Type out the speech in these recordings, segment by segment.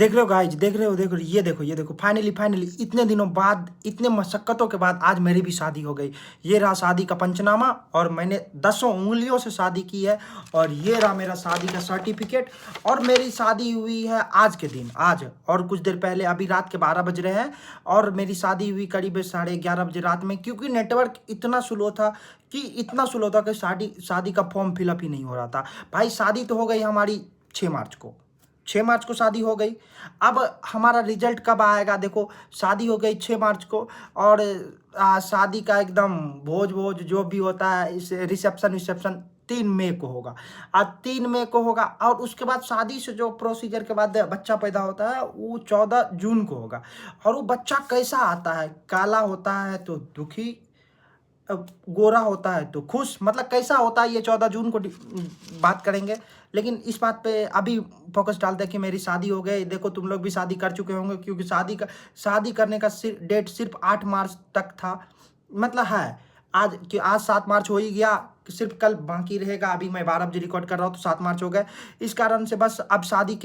देख रहे हो गाइज, देख रहे हो, ये देखो फाइनली इतने दिनों बाद, इतने मशक्कतों के बाद आज मेरी भी शादी हो गई। ये रहा शादी का पंचनामा और मैंने 10 उंगलियों से शादी की है। और ये रहा मेरा शादी का सर्टिफिकेट। और मेरी शादी हुई है आज के दिन, आज और कुछ देर पहले, अभी रात के 12 बज रहे हैं। और मेरी शादी हुई करीब 11:30 बजे रात में, क्योंकि नेटवर्क इतना स्लो था कि शादी का फॉर्म फिलअप ही नहीं हो रहा था। भाई शादी तो हो गई हमारी 6 मार्च को, 6 मार्च को शादी हो गई। अब हमारा रिजल्ट कब आएगा? देखो, शादी हो गई 6 मार्च को। और शादी का एकदम भोज भोज जो भी होता है, इस रिसेप्शन 3 मई को होगा। आज 3 मई को होगा और उसके बाद शादी से जो प्रोसीजर के बाद बच्चा पैदा होता है वो 14 जून को होगा। और वो बच्चा कैसा आता है? काला होता है तो दुखी, गोरा होता है तो खुश। मतलब कैसा होता है ये 14 जून को बात करेंगे। लेकिन इस बात पे अभी फोकस डालते हैं कि मेरी शादी हो गई। देखो, तुम लोग भी शादी कर चुके होंगे, क्योंकि शादी करने का डेट सिर्फ 8 मार्च तक था। मतलब है आज 7 मार्च हो ही गया, सिर्फ कल बाकी रहेगा। अभी मैं 12 बजे रिकॉर्ड कर रहा हूँ तो 7 मार्च हो गए। इस कारण से बस अब शादी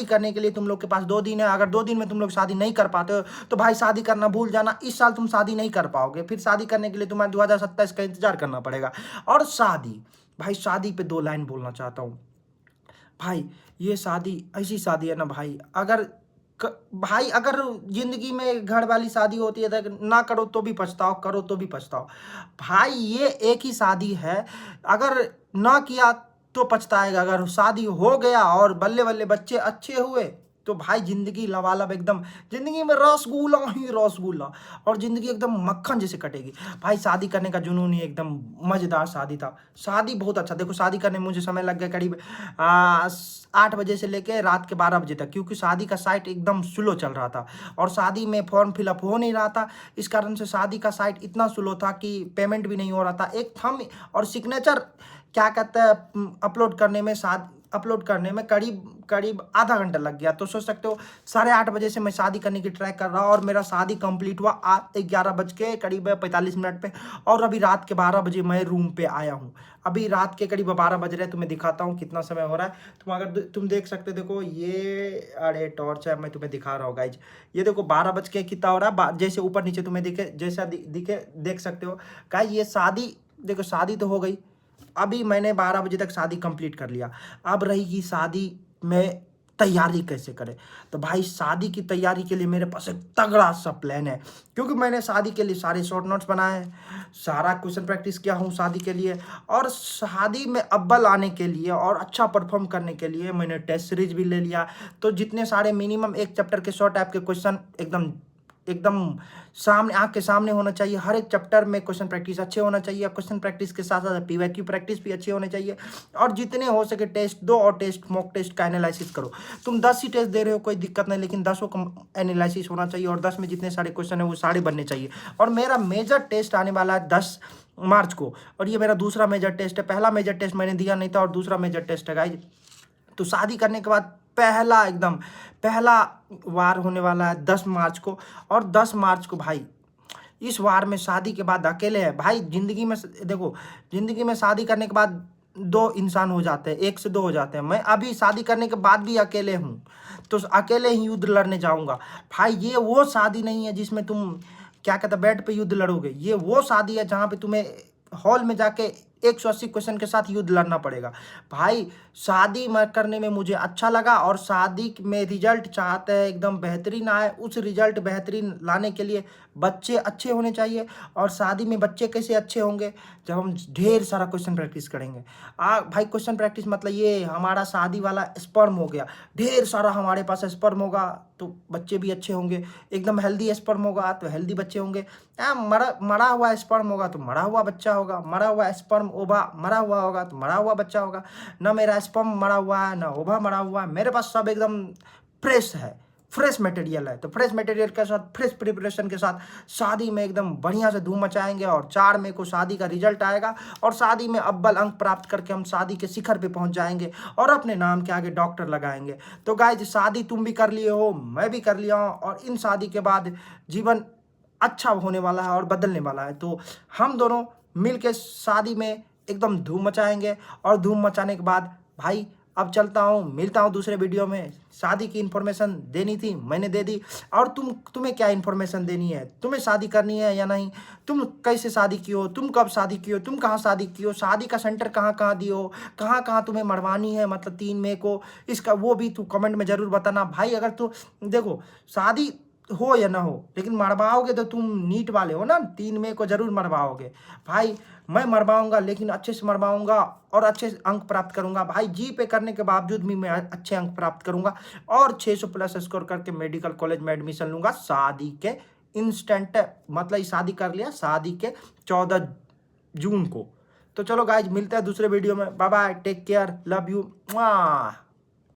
करने के लिए तुम लोग के पास 2 दिन है। अगर 2 दिन में तुम लोग शादी नहीं कर पाते हो तो भाई शादी करना भूल जाना। इस साल तुम शादी नहीं कर पाओगे, फिर शादी करने के लिए तुम्हें 2027 का इंतजार करना पड़ेगा। और भाई शादी पे 2 लाइन बोलना चाहता हूँ। भाई ये शादी ऐसी शादी है ना भाई, अगर जिंदगी में घर वाली शादी होती है तो ना करो तो भी पछताओ, करो तो भी पछताओ। भाई ये एक ही शादी है, अगर ना किया तो पछताएगा। अगर शादी हो गया और बल्ले बल्ले बच्चे अच्छे हुए तो भाई जिंदगी लबालब, एकदम जिंदगी में रसगुल्ला ही रसगुल्ला, और जिंदगी एकदम मक्खन जैसे कटेगी। भाई शादी करने का जुनून ही एकदम मजेदार शादी था। शादी बहुत अच्छा। देखो, शादी करने में मुझे समय लग गया करीब 8 बजे से लेके रात के 12 बजे तक, क्योंकि शादी का साइट एकदम स्लो चल रहा था और शादी में फॉर्म फिलअप हो नहीं रहा था। इस कारण से शादी का साइट इतना स्लो था कि पेमेंट भी नहीं हो रहा था। एक थंब और सिग्नेचर क्या कहते हैं अपलोड करने में करीब आधा घंटा लग गया। तो सोच सकते हो 8:30 बजे से मैं शादी करने की ट्राई कर रहा हूँ और मेरा शादी कंप्लीट हुआ 11 बज के करीब 45 मिनट पे। और अभी रात के 12 बजे मैं रूम पे आया हूँ। अभी रात के करीब 12 बज रहे हैं। तुम्हें दिखाता हूँ कितना समय हो रहा है। तुम देख सकते हो, देखो ये, अरे टॉर्च है, मैं तुम्हें दिखा रहा हूँ गाइज। ये देखो 12 बज के कितना हो रहा है, जैसे ऊपर नीचे तुम्हें दिखे, जैसा दिखे देख सकते हो गाइज। ये शादी, देखो शादी तो हो गई। अभी मैंने 12 बजे तक शादी कंप्लीट कर लिया। अब रहेगी शादी में तैयारी कैसे करें। तो भाई शादी की तैयारी के लिए मेरे पास एक तगड़ा सा प्लान है, क्योंकि मैंने शादी के लिए सारे शॉर्ट नोट्स बनाए हैं, सारा क्वेश्चन प्रैक्टिस किया हूँ शादी के लिए। और शादी में अव्वल आने के लिए और अच्छा परफॉर्म करने के लिए मैंने टेस्ट सीरीज भी ले लिया। तो जितने सारे मिनिमम एक चैप्टर के शॉर्ट टाइप के क्वेश्चन एकदम एकदम सामने, आँख के सामने होना चाहिए। हर एक चैप्टर में क्वेश्चन प्रैक्टिस अच्छे होना चाहिए। क्वेश्चन प्रैक्टिस के साथ साथ पीवाईक्यू प्रैक्टिस भी अच्छे होने चाहिए। और जितने हो सके टेस्ट दो और मॉक टेस्ट का एनालिसिस करो। तुम 10 ही टेस्ट दे रहे हो कोई दिक्कत नहीं, लेकिन 10 का एनालिसिस होना चाहिए और 10 में जितने सारे क्वेश्चन है वो सारे बनने चाहिए। और मेरा मेजर टेस्ट आने वाला है 10 मार्च को, और ये मेरा दूसरा मेजर टेस्ट है। पहला मेजर टेस्ट मैंने दिया नहीं था और दूसरा मेजर टेस्ट है गाइज। तो शादी करने के बाद पहला वार होने वाला है 10 मार्च को। और 10 मार्च को भाई, इस वार में शादी के बाद अकेले है भाई। जिंदगी में देखो, जिंदगी में शादी करने के बाद 2 इंसान हो जाते हैं, 1 से 2 हो जाते हैं। मैं अभी शादी करने के बाद भी अकेले हूँ, तो अकेले ही युद्ध लड़ने जाऊंगा। भाई ये वो शादी नहीं है जिसमें तुम क्या कहते हैं बेड पे युद्ध लड़ोगे। ये वो शादी है जहाँ पे तुम्हें हॉल में जाके 180 क्वेश्चन के साथ युद्ध लड़ना पड़ेगा। भाई शादी में करने में मुझे अच्छा लगा, और शादी में रिजल्ट चाहते हैं एकदम बेहतरीन आए। उस रिजल्ट बेहतरीन लाने के लिए बच्चे अच्छे होने चाहिए। और शादी में बच्चे कैसे अच्छे होंगे? जब हम ढेर सारा क्वेश्चन प्रैक्टिस करेंगे। भाई क्वेश्चन प्रैक्टिस मतलब ये हमारा शादी वाला स्पर्म हो गया। ढेर सारा हमारे पास स्पर्म होगा तो बच्चे भी अच्छे होंगे। एकदम हेल्दी स्पर्म होगा तो हेल्दी बच्चे होंगे। मरा हुआ स्पर्म होगा तो मरा हुआ बच्चा होगा। मरा हुआ स्पर्म ओवा मरा हुआ होगा तो मरा हुआ बच्चा होगा। ना मेरा स्पर्म मरा हुआ है, ना ओवा मरा हुआ है। मेरे पास सब एकदम फ्रेश है, फ्रेश मटेरियल है। तो फ्रेश मटेरियल के साथ, फ्रेश प्रिपरेशन के साथ शादी में एकदम बढ़िया से धूम मचाएंगे। और 4 मई को शादी का रिजल्ट आएगा और शादी में अव्वल अंक प्राप्त करके हम शादी के शिखर पे पहुंच जाएंगे और अपने नाम के आगे डॉक्टर लगाएंगे। तो गाइज, शादी तुम भी कर लिए हो, मैं भी कर लिया हूँ, और इन शादी के बाद जीवन अच्छा होने वाला है और बदलने वाला है। तो हम दोनों मिल के शादी में एकदम धूम मचाएंगे। और धूम मचाने के बाद भाई अब चलता हूँ, मिलता हूँ दूसरे वीडियो में। शादी की इन्फॉर्मेशन देनी थी, मैंने दे दी। और तुम्हें क्या इन्फॉर्मेशन देनी है, तुम्हें शादी करनी है या नहीं, तुम कैसे शादी की हो, तुम कब शादी की हो, तुम कहाँ शादी की हो, शादी का सेंटर कहाँ कहाँ दिए हो, कहाँ कहाँ तुम्हें मरवानी है, मतलब 3 मई को, इसका वो भी तू कमेंट में ज़रूर बताना भाई। अगर तू देखो शादी हो या ना हो, लेकिन मरवाओगे तो तुम नीट वाले हो ना, 3 मई को जरूर मरवाओगे भाई। मैं मरवाऊंगा, लेकिन अच्छे से मरवाऊंगा और अच्छे से अंक प्राप्त करूंगा भाई। जी पे करने के बावजूद भी मैं अच्छे अंक प्राप्त करूंगा और 600 प्लस स्कोर करके मेडिकल कॉलेज में एडमिशन लूंगा शादी के इंस्टेंट। मतलब शादी कर लिया शादी के 14 जून को। तो चलो गाइज, मिलते हैं दूसरे वीडियो में। Bye bye, take care, love you.